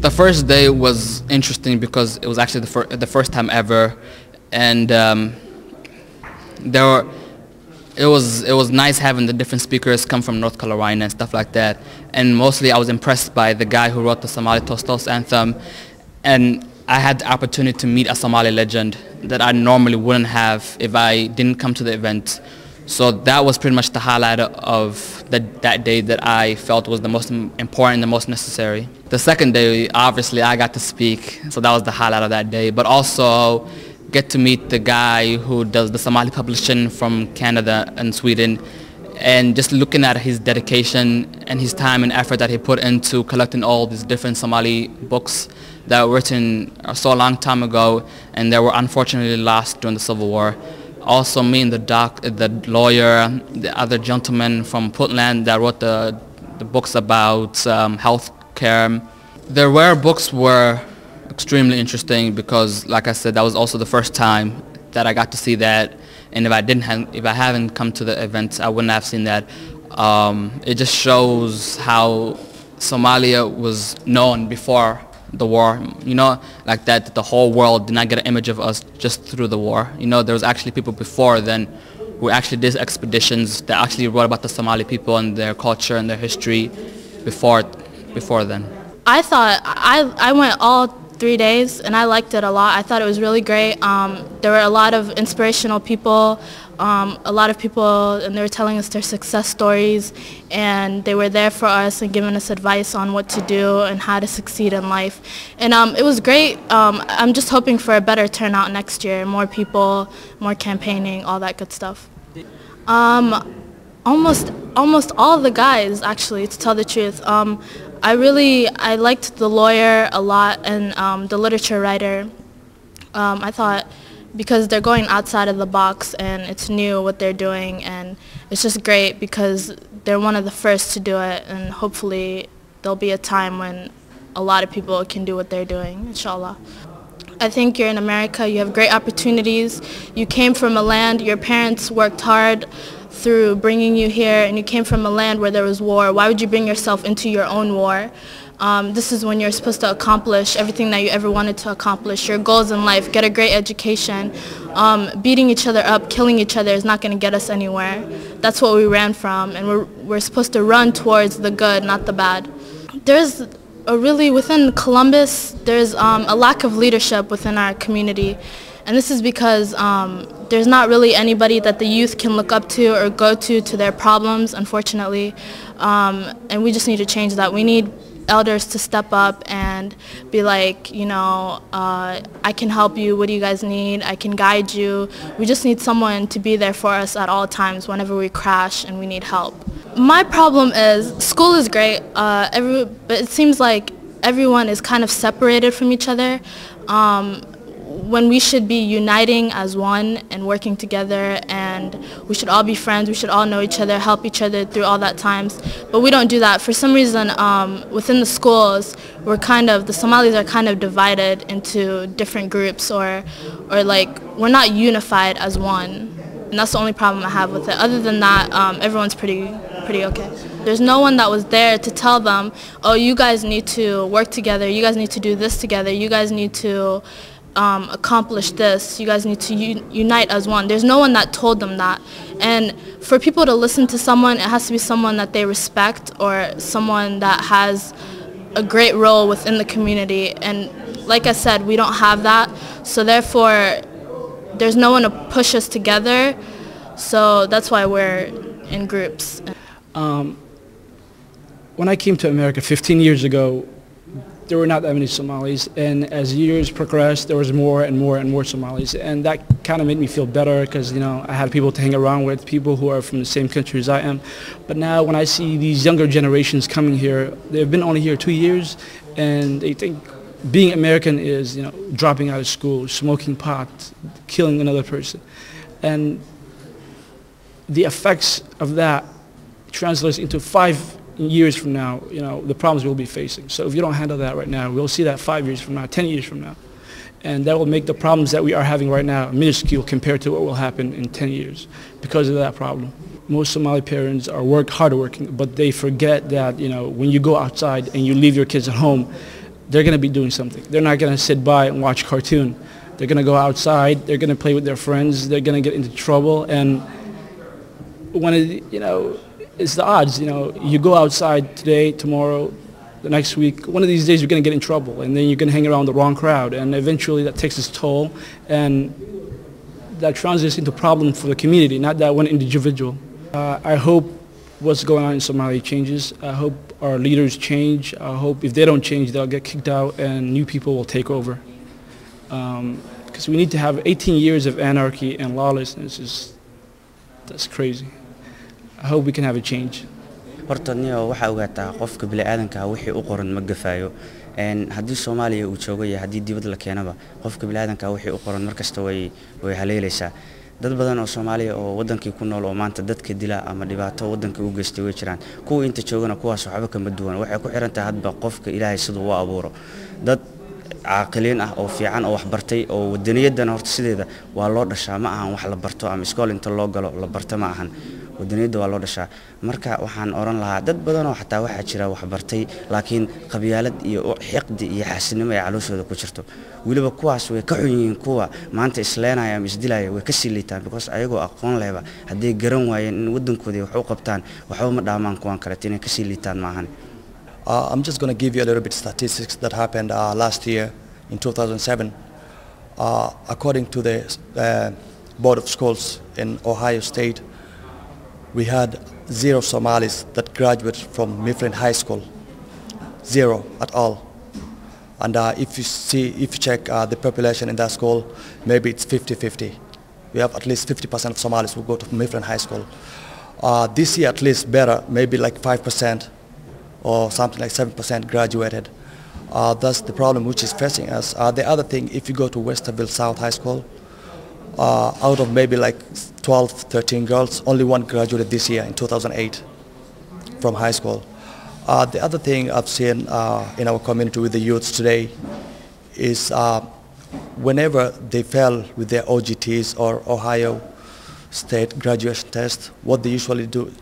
The first day was interesting because it was actually the first time ever, and it was nice having the different speakers come from North Carolina and stuff like that. And mostly I was impressed by the guy who wrote the Somali Toast Toast anthem, and I had the opportunity to meet a Somali legend that I normally wouldn't have if I didn't come to the event. So that was pretty much the highlight of that day that I felt was the most important, the most necessary. The second day, obviously, I got to speak, so that was the highlight of that day. But also get to meet the guy who does the Somali publishing from Canada and Sweden, and just looking at his dedication and his time and effort that he put into collecting all these different Somali books that were written so long time ago and that were unfortunately lost during the Civil War. Also meeting the lawyer, the other gentleman from Portland that wrote the books about health care. Their rare books were extremely interesting because, like I said, that was also the first time that I got to see that. And if I haven't come to the event, I wouldn't have seen that. It just shows how Somalia was known before the war, you know, like that the whole world did not get an image of us just through the war. You know, there was actually people before then who actually did expeditions that actually wrote about the Somali people and their culture and their history before then. I thought, I went all 3 days and I liked it a lot. I thought it was really great. There were a lot of inspirational people, a lot of people, and they were telling us their success stories, and they were there for us and giving us advice on what to do and how to succeed in life. And it was great. I'm just hoping for a better turnout next year, more people, more campaigning, all that good stuff. Almost all of the guys, actually, to tell the truth. I liked the lawyer a lot and the literature writer. I thought because they're going outside of the box and it's new what they're doing, and it's just great because they're one of the first to do it, and hopefully there'll be a time when a lot of people can do what they're doing, inshallah. I think you're in America, you have great opportunities. You came from a land, your parents worked hard through bringing you here, and you came from a land where there was war. Why would you bring yourself into your own war? This is when you're supposed to accomplish everything that you ever wanted to accomplish, your goals in life, get a great education. Beating each other up, killing each other is not going to get us anywhere. That's what we ran from, and we're supposed to run towards the good, not the bad. There's within Columbus, there's a lack of leadership within our community. And this is because there's not really anybody that the youth can look up to or go to their problems, unfortunately. And we just need to change that. We need elders to step up and be like, you know, I can help you, what do you guys need, I can guide you. We just need someone to be there for us at all times whenever we crash and we need help. My problem is, school is great, but it seems like everyone is kind of separated from each other. When we should be uniting as one and working together, and we should all be friends, we should all know each other, help each other through all that times. But we don't do that. For some reason, within the schools, the Somalis are kind of divided into different groups, or like, we're not unified as one. And that's the only problem I have with it. Other than that, everyone's pretty okay. There's no one that was there to tell them, oh, you guys need to work together, you guys need to do this together, you guys need to accomplish this, you guys need to unite as one. There's no one that told them that. And for people to listen to someone, it has to be someone that they respect or someone that has a great role within the community. And like I said, we don't have that, so therefore there's no one to push us together, so that's why we're in groups. When I came to America 15 years ago, there were not that many Somalis, and as years progressed, there was more and more and more Somalis, and that kind of made me feel better because, you know, I had people to hang around with, people who are from the same country as I am. But now when I see these younger generations coming here, they've been only here 2 years, and they think being American is, you know, dropping out of school, smoking pot, killing another person. And the effects of that translates into 5 years from now, you know, the problems we'll be facing. So if you don't handle that right now, we'll see that 5 years from now, 10 years from now. And that will make the problems that we are having right now minuscule compared to what will happen in 10 years because of that problem. Most Somali parents are hardworking, but they forget that, you know, when you go outside and you leave your kids at home, they're going to be doing something. They're not going to sit by and watch cartoon. They're going to go outside. They're going to play with their friends. They're going to get into trouble. And when you know, it's the odds. You know, you go outside today, tomorrow, the next week. One of these days, you're going to get in trouble, and then you're going to hang around the wrong crowd, and eventually that takes its toll, and that translates into problem for the community, not that one individual. I hope what's going on in Somalia changes. I hope our leaders change. I hope if they don't change, they'll get kicked out and new people will take over. Because we need to have 18 years of anarchy and lawlessness. That's crazy. I hope we can have a change. horta niyo waxa ogaataa qofka bili aadanka wixii u qoran ma gafaayo haddii Soomaaliya uu joogo iyo haddii dibadda la keenaba qofka bili aadanka wixii u qoran markasta way haleelaysaa dad badan oo Soomaaliya oo wadankii ku nool oo maanta dadka dila ama dhibaato wadanka u geystay way jiraan kuwa inta joogana kuwaas waxba kama duwan waxay ku xiran tahay hadba qofka Ilaahay sidoo uu abuuro dad عاقلين أو في عن أو حبرتي أو والدنيا دنا هرت سيدة والله دشة معهم وحلا برتو أم إسكال إنت الله قالوا الله برت معهم والدنيا ده والله دشة مركا وحن أوران لها دد بدنا حتى واحد شراء وحبرتي لكن قبيلة حقد يحسن ما يعلوش هذا كشرته ويلي بكواس ويكحين كوا ما أنت إسلانا يا مسدلا ويكسر لي تان بكواس أيقو أقوان لعبة هدي جرم وين ودن كودي وحقوق بتان وحقوق مدعمان كوان كرتين كسر لي تان معهن. I'm just going to give you a little bit of statistics that happened last year in 2007. According to the Board of Schools in Ohio State, we had 0 Somalis that graduated from Mifflin High School. 0 at all. And if you check the population in that school, maybe it's 50-50. We have at least 50% of Somalis who go to Mifflin High School. This year at least better, maybe like 5%. Or something like 7% graduated. That's the problem which is facing us. The other thing, if you go to Westerville South High School, out of maybe like 12, 13 girls, only 1 graduated this year in 2008 from high school. The other thing I've seen in our community with the youths today is whenever they fail with their OGTs or Ohio State graduation test, what they usually do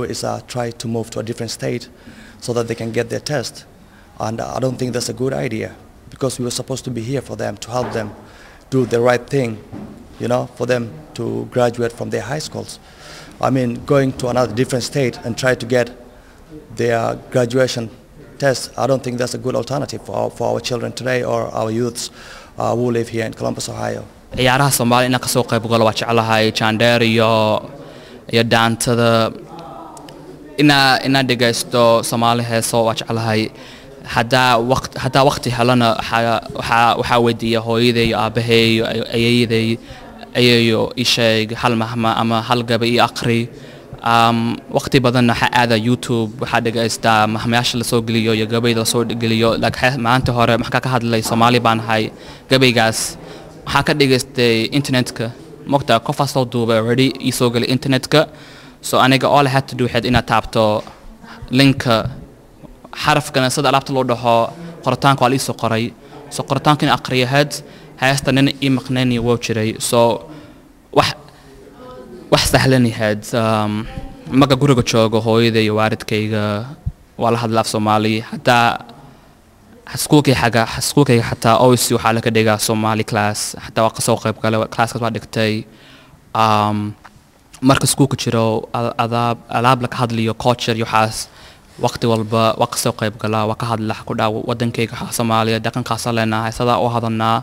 is try to move to a different state so that they can get their test. And I don't think that's a good idea because we were supposed to be here for them, to help them do the right thing, you know, for them to graduate from their high schools. I mean, going to another different state and try to get their graduation test, I don't think that's a good alternative for our children today or our youths who live here in Columbus, Ohio. ciyaaraha Soomaaliya inaan ka soo qayb galo waa jecelahay Chandler iyo daantada ina dhageysto Soomaali heeso waa jecelahay hadaa waqti helana waxa weydiiya hooyaday iyo aabahay iyo ayeeyaday ayeeyo isheeg hal mahma ama hal gaba iyo aqri waqti badan waxa aada YouTube waxa dhageystaa mahmayaasha la soo geliyo iyo gabayda la soo geliyo maanta hore maxaa ka hadlay Soomaali baan ahay gabaygaas waxaa ka dhageystay internetka mogta qof soo duubay already isoo galay internetka so aniga all I had to do had ina taabto linka xarafkana sida alaabta loo dhaho qoritaanka waa la isoo qoray so qoritaanka in aqriyahayd haysta nin ii maqnaani wuu jiray so wax sahlan yahayd marka guriga joogo hooyaday iyo waalidkayga waa la hadlaa Soomaali hadaa xaskuulkayga xataa OC waxaa laga dhigaa Somali class xataa waa ka soo qayb galay classkaas waa dhigtay marka iskuulka jiro alaab la ka hadlayo culture iyo waxaas waqti walba waa ka soo qayb galaa waa ka hadlaa ku dhaw wadankayga Soomaaliya dhaqankaas leenahay sida oo hadalnaa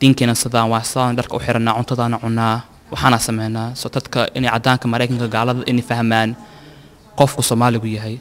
diinkeena sidaan waa sidaan dharka u xiranaa cuntadaana cunaa waxaana sameynaa so dadka inay cadaanka Mareykanka gaalada inay fahmaan qofku Soomaaligu yahay